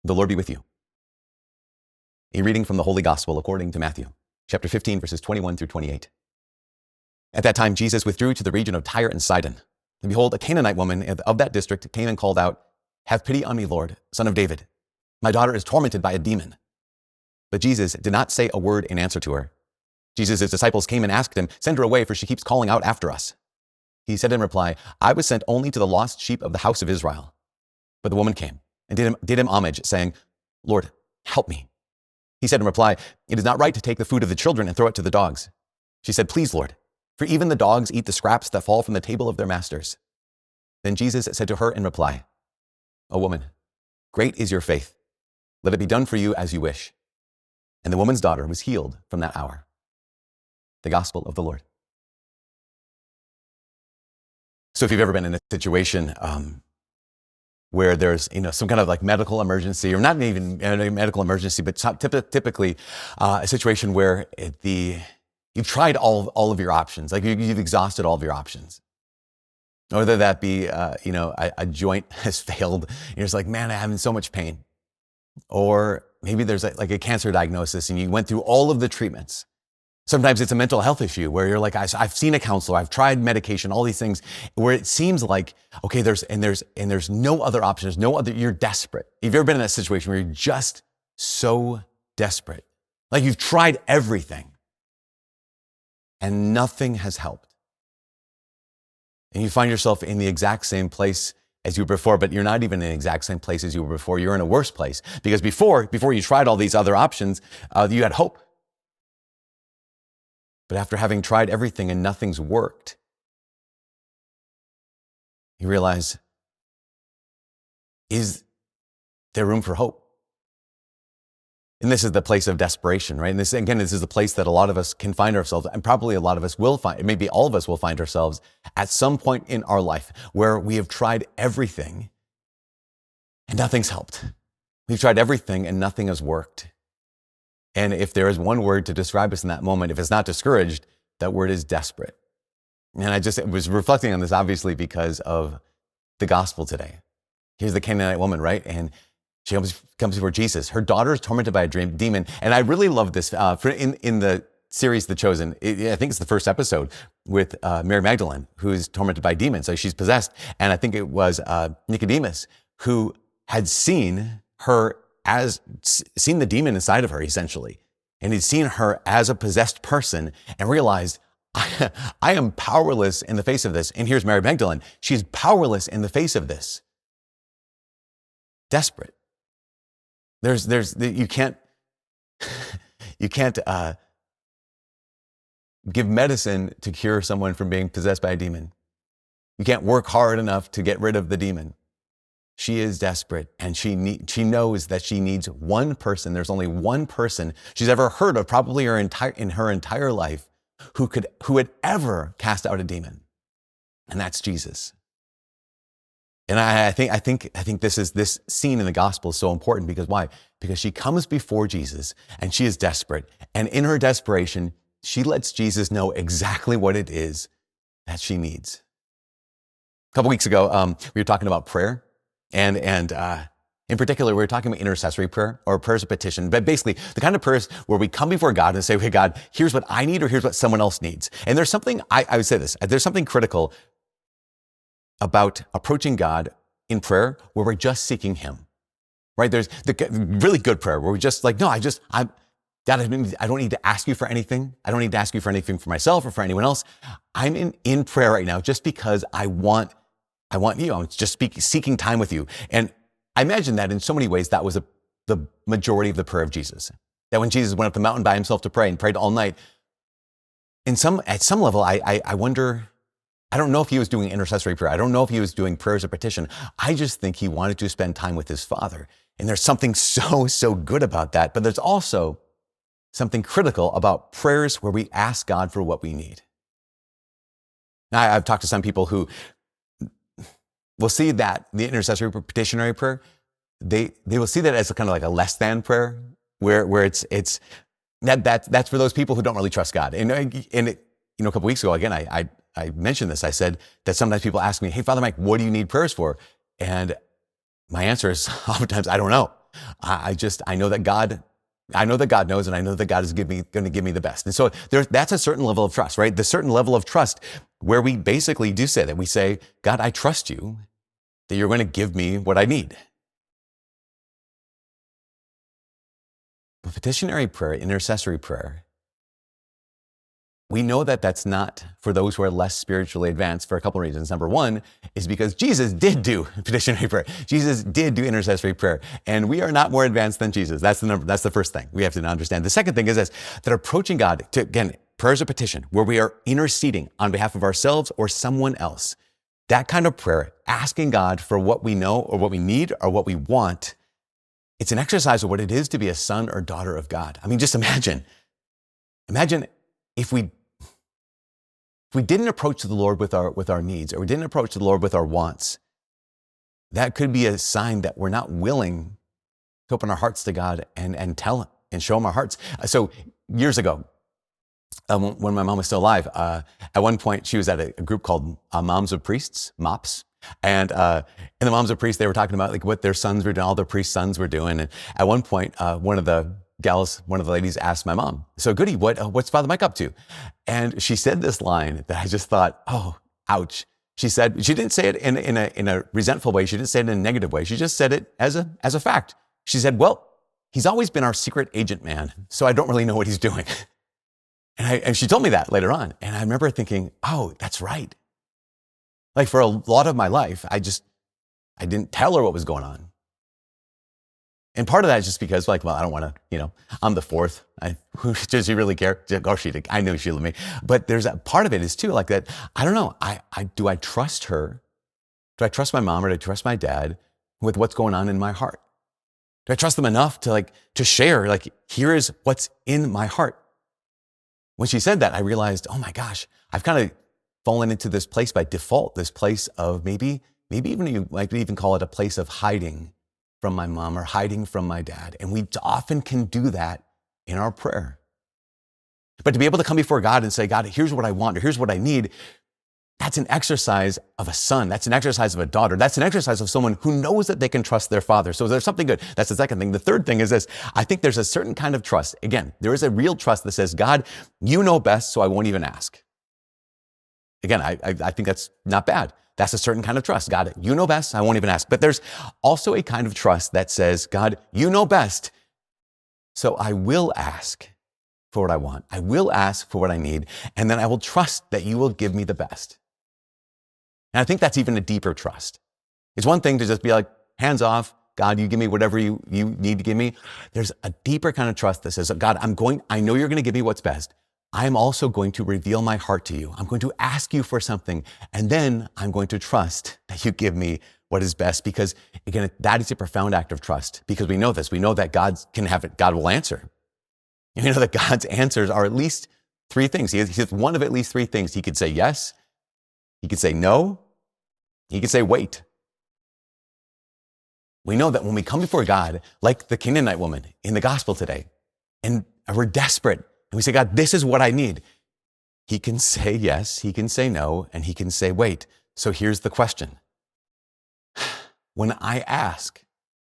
The Lord be with you. A reading from the Holy Gospel according to Matthew, chapter 15, verses 21 through 28. At that time, Jesus withdrew to the region of Tyre and Sidon. And behold, a Canaanite woman of that district came and called out, "Have pity on me, Lord, Son of David. My daughter is tormented by a demon." But Jesus did not say a word in answer to her. Jesus' disciples came and asked him, "Send her away, for she keeps calling out after us." He said in reply, "I was sent only to the lost sheep of the house of Israel." But the woman came and did him homage, saying, "Lord, help me." He said in reply, "It is not right to take the food of the children and throw it to the dogs." She said, "Please, Lord, for even the dogs eat the scraps that fall from the table of their masters." Then Jesus said to her in reply, "O woman, great is your faith. Let it be done for you as you wish." And the woman's daughter was healed from that hour. The Gospel of the Lord. So if you've ever been in a situation where there's some kind of like medical emergency, or not even a medical emergency, but typically a situation where you've tried all of your options, like you've exhausted all of your options. Whether that be a joint has failed, and you're just like, man, I'm having so much pain. Or maybe there's like a cancer diagnosis and you went through all of the treatments. Sometimes it's a mental health issue where you're like, I've seen a counselor, I've tried medication, all these things, where it seems like, okay, there's no other option, there's no other, you're desperate. Have you ever been in that situation where you're just so desperate? Like you've tried everything and nothing has helped. And you find yourself in the exact same place as you were before, but you're not even in the exact same place as you were before. You're in a worse place because before you tried all these other options, you had hope. But after having tried everything and nothing's worked, you realize, is there room for hope? And this is the place of desperation, right? And this is the place that a lot of us can find ourselves, and probably a lot of us will find, maybe all of us will find ourselves at some point in our life where we have tried everything and nothing's helped. We've tried everything and nothing has worked. And if there is one word to describe us in that moment, if it's not discouraged, that word is desperate. And I was reflecting on this, obviously, because of the gospel today. Here's the Canaanite woman, right? And she comes before Jesus. Her daughter is tormented by a demon. And I really love this. In the series, The Chosen, I think it's the first episode with Mary Magdalene, who is tormented by demons. So she's possessed. And I think it was Nicodemus who had seen the demon inside of her, essentially. And he'd seen her as a possessed person and realized, I am powerless in the face of this. And here's Mary Magdalene. She's powerless in the face of this. Desperate. You can't give medicine to cure someone from being possessed by a demon. You can't work hard enough to get rid of the demon. She is desperate, and she knows that she needs one person. There's only one person she's ever heard of, probably in her entire life, who would ever cast out a demon, and that's Jesus. And I think this scene in the gospel is so important because why? Because she comes before Jesus and she is desperate, and in her desperation, she lets Jesus know exactly what it is that she needs. A couple weeks ago, we were talking about prayer. And in particular, we were talking about intercessory prayer or prayers of petition, but basically the kind of prayers where we come before God and say, okay, God, here's what I need or here's what someone else needs. And there's something, I would say this, there's something critical about approaching God in prayer where we're just seeking Him, right? There's the really good prayer where we're just like, no, God, I don't need to ask you for anything. I don't need to ask you for anything for myself or for anyone else. I'm in prayer right now just because I want you. I'm just seeking time with you. And I imagine that in so many ways, that was the majority of the prayer of Jesus. That when Jesus went up the mountain by himself to pray and prayed all night, at some level, I wonder, I don't know if he was doing intercessory prayer. I don't know if he was doing prayers of petition. I just think he wanted to spend time with his Father. And there's something so good about that. But there's also something critical about prayers where we ask God for what we need. Now, I've talked to some people who will see that the intercessory petitionary prayer, they will see that as a kind of like a less than prayer, where it's that's for those people who don't really trust God. And a couple weeks ago, again, I mentioned this. I said that sometimes people ask me, "Hey, Father Mike, what do you need prayers for?" And my answer is oftentimes, I don't know. I know that God knows, and I know that God is going to give me the best. And so that's a certain level of trust, right? The certain level of trust where we basically do say that. We say, God, I trust you that you're going to give me what I need. But petitionary prayer, intercessory prayer, we know that that's not for those who are less spiritually advanced for a couple of reasons. Number one is because Jesus did do petitionary prayer. Jesus did do intercessory prayer. And we are not more advanced than Jesus. That's the first thing we have to understand. The second thing is this, that approaching God to, again, prayers of petition, where we are interceding on behalf of ourselves or someone else. That kind of prayer, asking God for what we know or what we need or what we want, it's an exercise of what it is to be a son or daughter of God. I mean, just imagine if we didn't approach the Lord with our needs, or we didn't approach the Lord with our wants, that could be a sign that we're not willing to open our hearts to God and tell Him and show Him our hearts. So years ago, when my mom was still alive, at one point she was at a group called Moms of Priests, MOPS. And in the Moms of Priests, they were talking about like what their sons were doing, all their priest sons were doing. And at one point, one of the ladies asked my mom, "So Goody, what's Father Mike up to?" And she said this line that I just thought, oh, ouch. She didn't say it in a resentful way. She didn't say it in a negative way. She just said it as a fact. She said, "Well, he's always been our secret agent man, so I don't really know what he's doing." And she told me that later on. And I remember thinking, oh, that's right. Like for a lot of my life, I didn't tell her what was going on. And part of that is just because I don't want to, I'm the fourth. Does she really care? I knew she loved me. But there's a part of it is too like that. I don't know. Do I trust her? Do I trust my mom or do I trust my dad with what's going on in my heart? Do I trust them enough to share, here is what's in my heart? When she said that, I realized, oh my gosh, I've kind of fallen into this place by default, this place of maybe even you might even call it a place of hiding from my mom or hiding from my dad. And we often can do that in our prayer. But to be able to come before God and say, God, here's what I want, or here's what I need, that's an exercise of a son. That's an exercise of a daughter. That's an exercise of someone who knows that they can trust their father. So there's something good. That's the second thing. The third thing is this. I think there's a certain kind of trust. Again, there is a real trust that says, God, you know best, so I won't even ask. Again, I think that's not bad. That's a certain kind of trust. God, you know best, I won't even ask. But there's also a kind of trust that says, God, you know best, so I will ask for what I want. I will ask for what I need, and then I will trust that you will give me the best. And I think that's even a deeper trust. It's one thing to just be like, hands off, God, you give me whatever you need to give me. There's a deeper kind of trust that says, God, I know you're going to give me what's best. I'm also going to reveal my heart to you. I'm going to ask you for something, and then I'm going to trust that you give me what is best. Because again, that is a profound act of trust, because we know this. We know that God will answer. And we know that God's answers are at least three things. He has one of at least three things. He could say yes, he could say no, he could say wait. We know that when we come before God, like the Canaanite woman in the gospel today, and we're desperate, and we say, God, this is what I need. He can say yes, he can say no, and he can say wait. So here's the question. When I ask,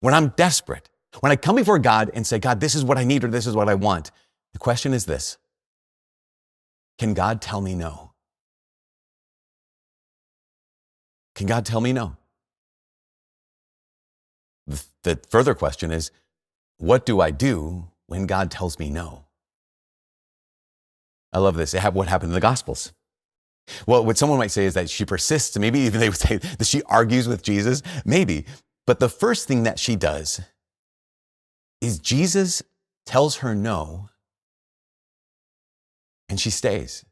when I'm desperate, when I come before God and say, God, this is what I need or this is what I want, the question is this. Can God tell me no? Can God tell me no? The further question is, what do I do when God tells me no? I love this. What happened in the Gospels? Well, what someone might say is that she persists. Maybe even they would say that she argues with Jesus. Maybe. But the first thing that she does is Jesus tells her no, and she stays.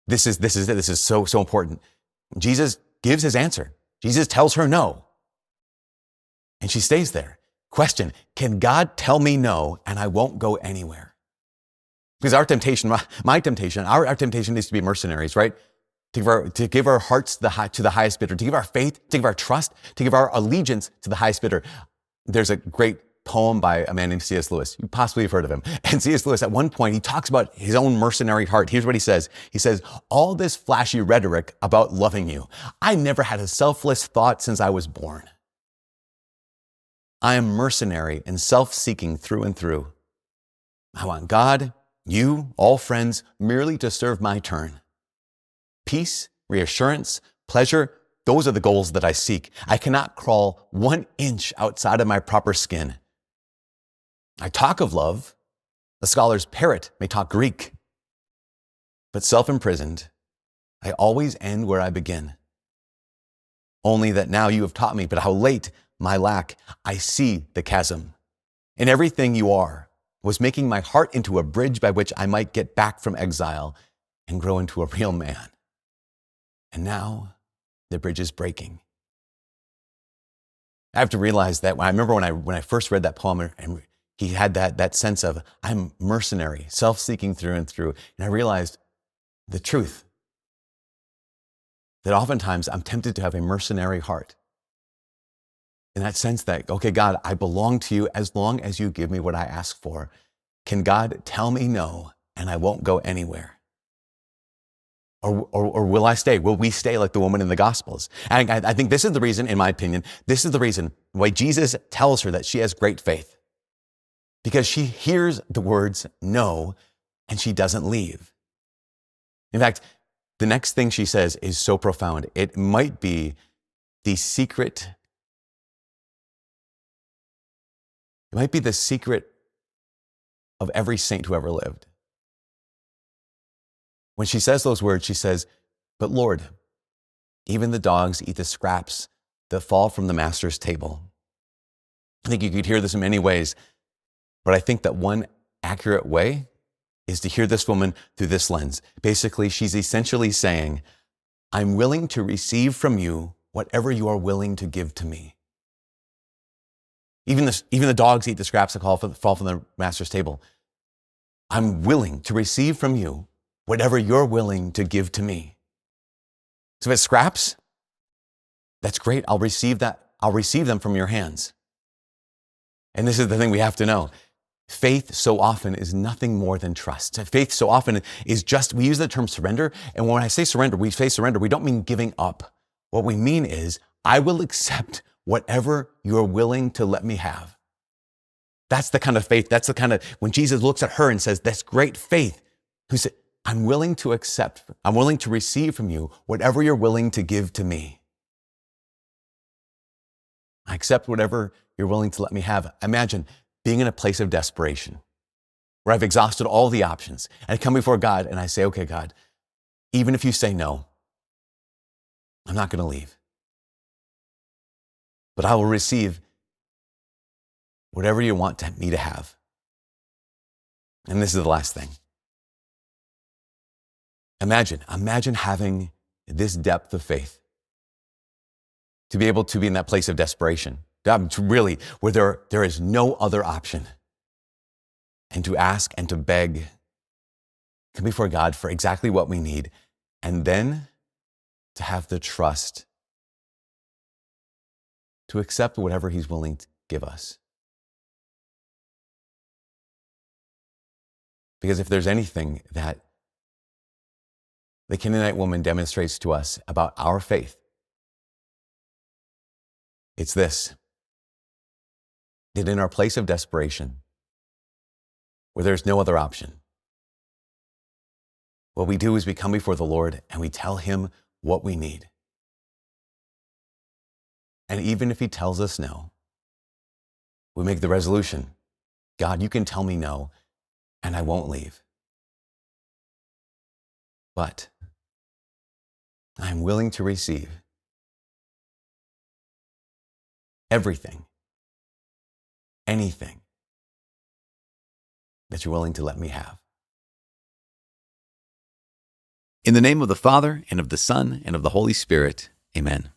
This is so important. Jesus gives his answer. Jesus tells her no, and she stays there. Question, can God tell me no and I won't go anywhere? Because our temptation, my temptation, our temptation is to be mercenaries, right? To give our hearts to the highest bidder, to give our faith, to give our trust, to give our allegiance to the highest bidder. There's a great poem by a man named C.S. Lewis. You possibly have heard of him. And C.S. Lewis, at one point, he talks about his own mercenary heart. Here's what he says. He says, all this flashy rhetoric about loving you. I never had a selfless thought since I was born. I am mercenary and self-seeking through and through. I want God, you, all friends, merely to serve my turn. Peace, reassurance, pleasure, those are the goals that I seek. I cannot crawl 1 inch outside of my proper skin. I talk of love. A scholar's parrot may talk Greek. But self-imprisoned, I always end where I begin. Only that now you have taught me, but how late my lack. I see the chasm. And everything you are was making my heart into a bridge by which I might get back from exile and grow into a real man. And now the bridge is breaking. I have to realize that I remember when I first read that poem, and he had that sense of, I'm mercenary, self-seeking through and through. And I realized the truth, that oftentimes I'm tempted to have a mercenary heart. In that sense that, okay, God, I belong to you as long as you give me what I ask for. Can God tell me no and I won't go anywhere? Or will I stay? Will we stay like the woman in the Gospels? And I think this is the reason, in my opinion, this is the reason why Jesus tells her that she has great faith. Because she hears the words no and she doesn't leave. In fact, the next thing she says is so profound. It might be the secret. It might be the secret of every saint who ever lived. When she says those words, she says, but Lord, even the dogs eat the scraps that fall from the master's table. I think you could hear this in many ways, but I think that one accurate way is to hear this woman through this lens. Basically, she's essentially saying, I'm willing to receive from you whatever you are willing to give to me. Even the dogs eat the scraps that fall from the master's table. I'm willing to receive from you whatever you're willing to give to me. So if it's scraps, that's great. I'll receive that. I'll receive them from your hands. And this is the thing we have to know. Faith so often is nothing more than trust. Faith so often is just, we use the term surrender. And when I say surrender, we don't mean giving up. What we mean is, I will accept whatever you're willing to let me have. That's the kind of faith. That's the kind of, when Jesus looks at her and says, that's great faith, who said, I'm willing to accept, I'm willing to receive from you whatever you're willing to give to me. I accept whatever you're willing to let me have. Imagine being in a place of desperation where I've exhausted all the options and I come before God and I say, okay, God, even if you say no, I'm not going to leave. But I will receive whatever you want me to have. And this is the last thing. Imagine having this depth of faith to be able to be in that place of desperation, really, where there is no other option, and to ask and to beg, come before God for exactly what we need, and then to have the trust to accept whatever He's willing to give us. Because if there's anything that the Canaanite woman demonstrates to us about our faith, it's this: that in our place of desperation, where there's no other option, what we do is we come before the Lord and we tell Him what we need. And even if He tells us no, we make the resolution, God, you can tell me no, and I won't leave. But I'm willing to receive everything, anything that you're willing to let me have. In the name of the Father, and of the Son, and of the Holy Spirit, amen.